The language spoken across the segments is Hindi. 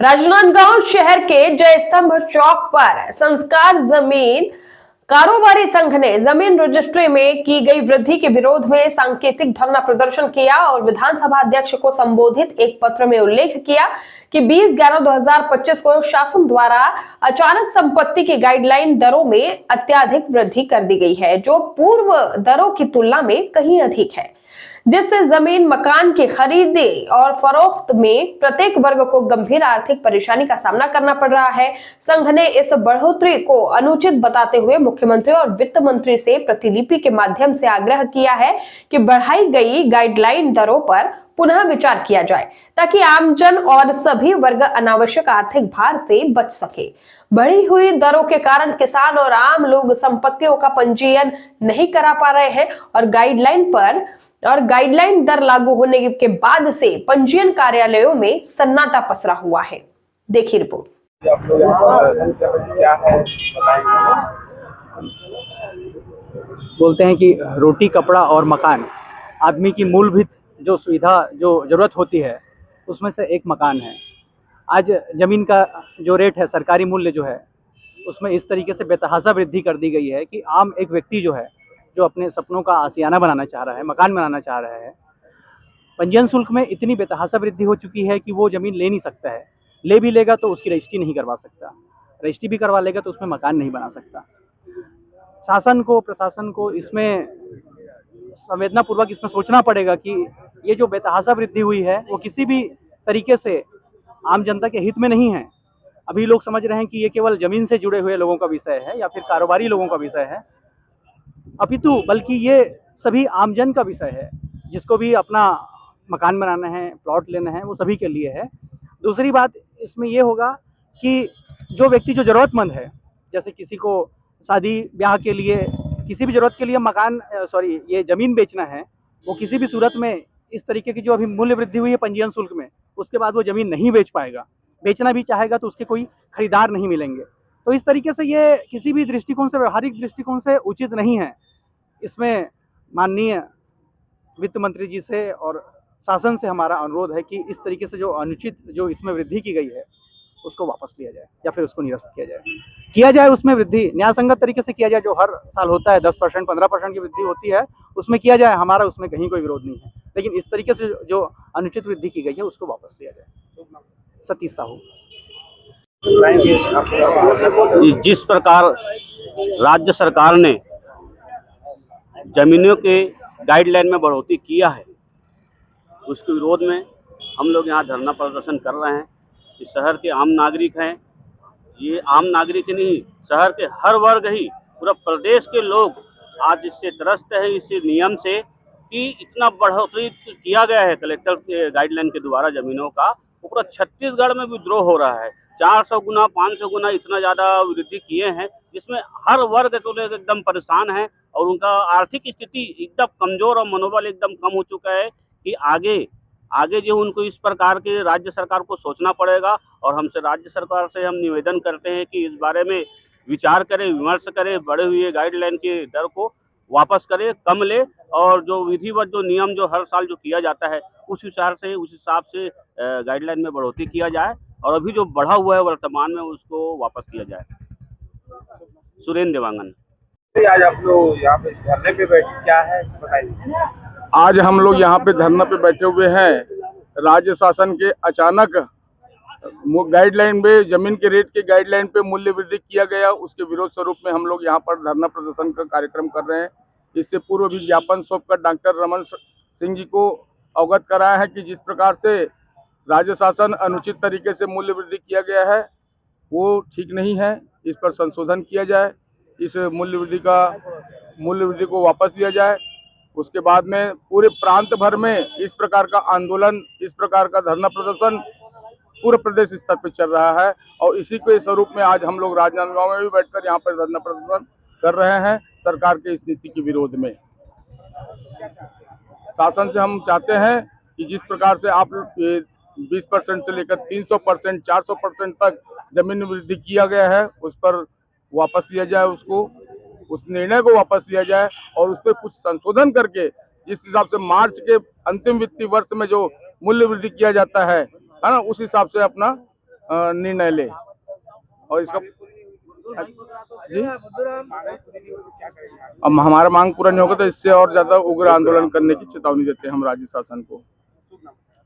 राजनांदगांव शहर के जयस्तंभ चौक पर संस्कार जमीन कारोबारी संघ ने जमीन रजिस्ट्री में की गई वृद्धि के विरोध में सांकेतिक धरना प्रदर्शन किया और विधानसभा अध्यक्ष को संबोधित एक पत्र में उल्लेख किया कि 20/11/2025 को शासन द्वारा अचानक संपत्ति की गाइडलाइन दरों में अत्यधिक वृद्धि कर दी गई है, जो पूर्व दरों की तुलना में कहीं अधिक है, जिससे जमीन मकान की खरीदी और फरोख्त में प्रत्येक वर्ग को गंभीर आर्थिक परेशानी का सामना करना पड़ रहा है। संघ ने इस बढ़ोतरी को अनुचित बताते हुए मुख्यमंत्री और वित्त मंत्री से प्रतिलिपि के माध्यम से आग्रह किया है कि बढ़ाई गई गाइडलाइन दरों पर पुनः विचार किया जाए, ताकि आमजन और सभी वर्ग अनावश्यक आर्थिक भार से बच सके। बढ़ी हुई दरों के कारण किसान और आम लोग संपत्तियों का पंजीयन नहीं करा पा रहे हैं और गाइडलाइन दर लागू होने के बाद से पंजीयन कार्यालयों में सन्नाटा पसरा हुआ है। देखिए रिपोर्ट। बोलते हैं कि रोटी, कपड़ा और मकान आदमी की मूलभूत जो सुविधा, जो जरूरत होती है, उसमें से एक मकान है। आज ज़मीन का जो रेट है, सरकारी मूल्य जो है, उसमें इस तरीके से बेतहाशा वृद्धि कर दी गई है कि आम एक व्यक्ति जो है, जो अपने सपनों का आशियाना बनाना चाह रहा है, मकान बनाना चाह रहा है, पंजीयन शुल्क में इतनी बेतहाशा वृद्धि हो चुकी है कि वो ज़मीन ले नहीं सकता है। ले भी लेगा तो उसकी रजिस्ट्री नहीं करवा सकता, रजिस्ट्री भी करवा लेगा तो उसमें मकान नहीं बना सकता। शासन को, प्रशासन को इसमें संवेदनापूर्वक इसमें सोचना पड़ेगा कि ये जो बेतहाशा वृद्धि हुई है वो किसी भी तरीके से आम जनता के हित में नहीं है। अभी लोग समझ रहे हैं कि ये केवल ज़मीन से जुड़े हुए लोगों का विषय है या फिर कारोबारी लोगों का विषय है, अपितु बल्कि ये सभी आमजन का विषय है। जिसको भी अपना मकान बनाना है, प्लॉट लेना है, वो सभी के लिए है। दूसरी बात इसमें ये होगा कि जो व्यक्ति जो ज़रूरतमंद है, जैसे किसी को शादी ब्याह के लिए, किसी भी ज़रूरत के लिए ये ज़मीन बेचना है, वो किसी भी सूरत में इस तरीके की जो अभी मूल्य वृद्धि हुई है पंजीयन शुल्क में, उसके बाद वो ज़मीन नहीं बेच पाएगा। बेचना भी चाहेगा तो उसके कोई खरीदार नहीं मिलेंगे। तो इस तरीके से ये किसी भी दृष्टिकोण से, व्यवहारिक दृष्टिकोण से उचित नहीं है। इसमें माननीय वित्त मंत्री जी से और शासन से हमारा अनुरोध है कि इस तरीके से जो अनुचित जो इसमें वृद्धि की गई है, उसको वापस लिया जाए या फिर उसको निरस्त किया जाए। उसमें वृद्धि न्यायसंगत तरीके से किया जाए, जो हर साल होता है 10%, 15% की वृद्धि होती है, उसमें किया जाए। हमारा उसमें कहीं कोई विरोध नहीं है, लेकिन इस तरीके से जो अनुचित वृद्धि की गई है उसको वापस लिया जाए। सतीश साहू। जिस प्रकार राज्य सरकार ने जमीनों के गाइडलाइन में बढ़ोतरी किया है, उसके विरोध में हम लोग यहाँ धरना प्रदर्शन कर रहे हैं। कि शहर के आम नागरिक हैं, ये आम नागरिक ही नहीं, शहर के हर वर्ग ही, पूरा प्रदेश के लोग आज इससे त्रस्त है, इस नियम से कि इतना बढ़ोतरी किया गया है कलेक्टर के गाइडलाइन के द्वारा जमीनों का। पूरा छत्तीसगढ़ में विद्रोह हो रहा है। 400 गुना, 500 गुना इतना ज़्यादा वृद्धि किए हैं, जिसमें हर वर्ग तो एकदम परेशान है और उनका आर्थिक स्थिति एकदम कमज़ोर और मनोबल एकदम कम हो चुका है कि आगे जो उनको इस प्रकार के राज्य सरकार को सोचना पड़ेगा। और हमसे राज्य सरकार से हम निवेदन करते हैं कि इस बारे में विचार करें, विमर्श करें, बढ़े हुए गाइडलाइन के दर को वापस करे, कम ले, और जो विधिवत जो नियम जो हर साल जो किया जाता है उस हिसाब से गाइडलाइन में बढ़ोतरी किया जाए, और अभी जो बढ़ा हुआ है वर्तमान में उसको वापस किया जाए। सुरेंद्र देवांगन। आज आप लोग यहाँ पे धरने पे बैठे, क्या है बताइए। आज हम लोग यहाँ पे धरना पे बैठे हुए हैं। राज्य शासन के अचानक गाइडलाइन में, जमीन के रेट के गाइडलाइन पे मूल्य वृद्धि किया गया, उसके विरोध स्वरूप में हम लोग यहाँ पर धरना प्रदर्शन का कार्यक्रम कर रहे हैं। इससे पूर्व भी ज्ञापन सौंपकर डॉक्टर रमन सिंह जी को अवगत कराया है कि जिस प्रकार से राज्य शासन अनुचित तरीके से मूल्य वृद्धि किया गया है वो ठीक नहीं है। इस पर संशोधन किया जाए, इस मूल्य वृद्धि को वापस लिया जाए। उसके बाद में पूरे प्रांत भर में इस प्रकार का आंदोलन, इस प्रकार का धरना प्रदर्शन पूरे प्रदेश स्तर पर चल रहा है, और इसी के स्वरूप में आज हम लोग राजनांदगांव में भी बैठकर यहाँ पर धरना प्रदर्शन कर रहे हैं सरकार के इस नीति के विरोध में। शासन से हम चाहते हैं कि जिस प्रकार से आप 20% से लेकर 300%, 400% तक जमीन वृद्धि किया गया है, उस पर वापस लिया जाए, उस निर्णय को वापस लिया जाए, और उस पर कुछ संशोधन करके जिस हिसाब से मार्च के अंतिम वित्तीय वर्ष में जो मूल्य वृद्धि किया जाता है ना, उस हिसाब से अपना निर्णय ले और इसका जी अब हमारा मांग पूरा नहीं होगा तो इससे और ज्यादा उग्र आंदोलन करने की चेतावनी देते हैं हम राज्य शासन को।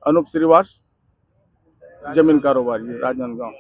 अनूप श्रीवास, जमीन कारोबारी, राजनांदगांव।